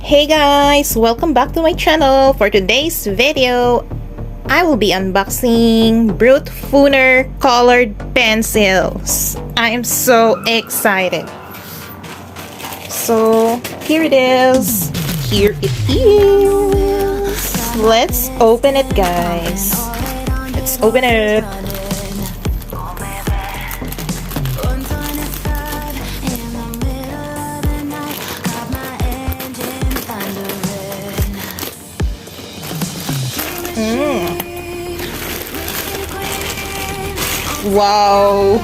Hey guys, welcome back to my channel. For today's video, I will be unboxing Brutfuner colored pencils. I am so excited. So here it is. Here it is. Let's open it, guys. Let's open it. Wow,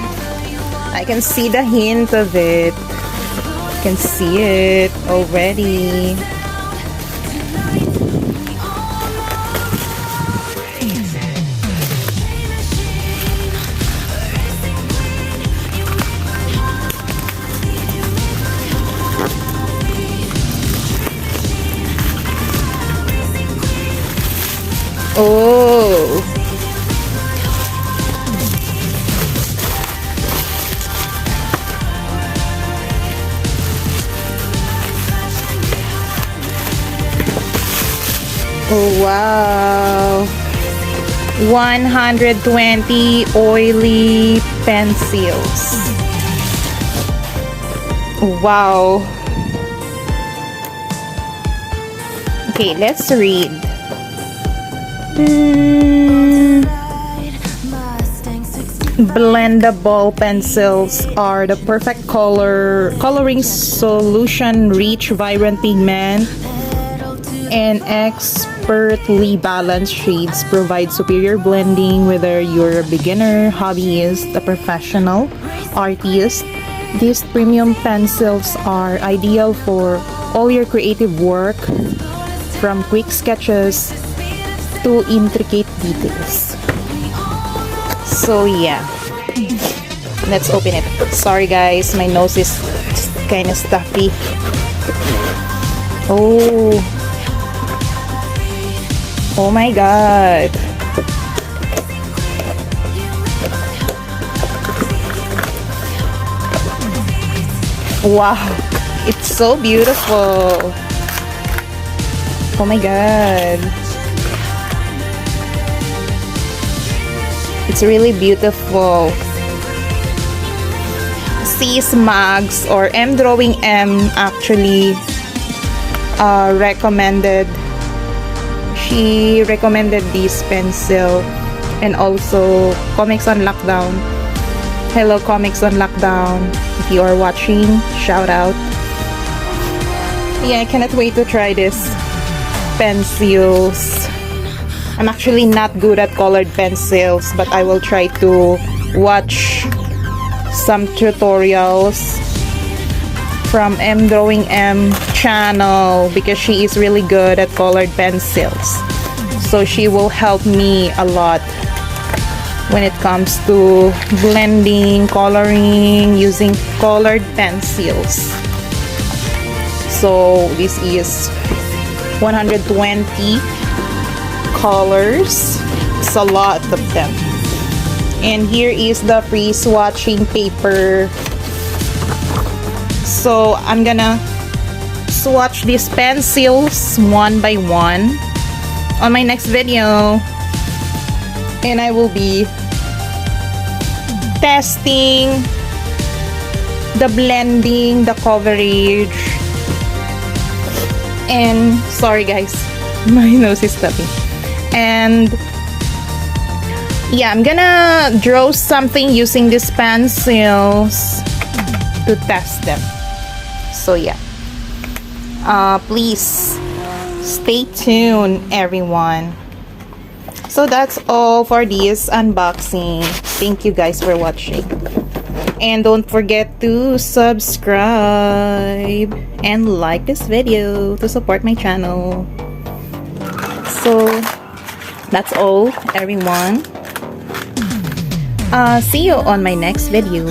I can see the hint of it. I can see it already. Oh, oh wow, 120 oily pencils. Wow. Okay, let's read. Blendable pencils are the perfect coloring solution. Rich, vibrant pigment and expertly balanced shades provide superior blending. Whether you're a beginner, hobbyist, a professional artist, these premium pencils are ideal for all your creative work, from quick sketches to intricate details. So yeah, let's open it. Sorry guys, my nose is kind of stuffy. Oh my god. Wow, it's so beautiful. Oh my god. It's really beautiful. C's Mags or M Drawing M actually recommended. She recommended this pencil, and also Comics on Lockdown. Hello Comics on Lockdown, if you are watching, shout out. Yeah, I cannot wait to try this pencils. I'm actually not good at colored pencils, but I will try to watch some tutorials from M Drawing M channel, because she is really good at colored pencils. So she will help me a lot when it comes to blending, coloring, using colored pencils. So this is 120 colors. It's a lot of them. And here is the free swatching paper. So I'm gonna swatch these pencils one by one on my next video, and I will be testing the blending, the coverage, and sorry guys, my nose is stuffy. And yeah, I'm gonna draw something using these pencils to test them. So yeah, please stay tuned everyone. So that's all for this unboxing. Thank you guys for watching, and don't forget to subscribe and like this video to support my channel. So that's all everyone. See you on my next video.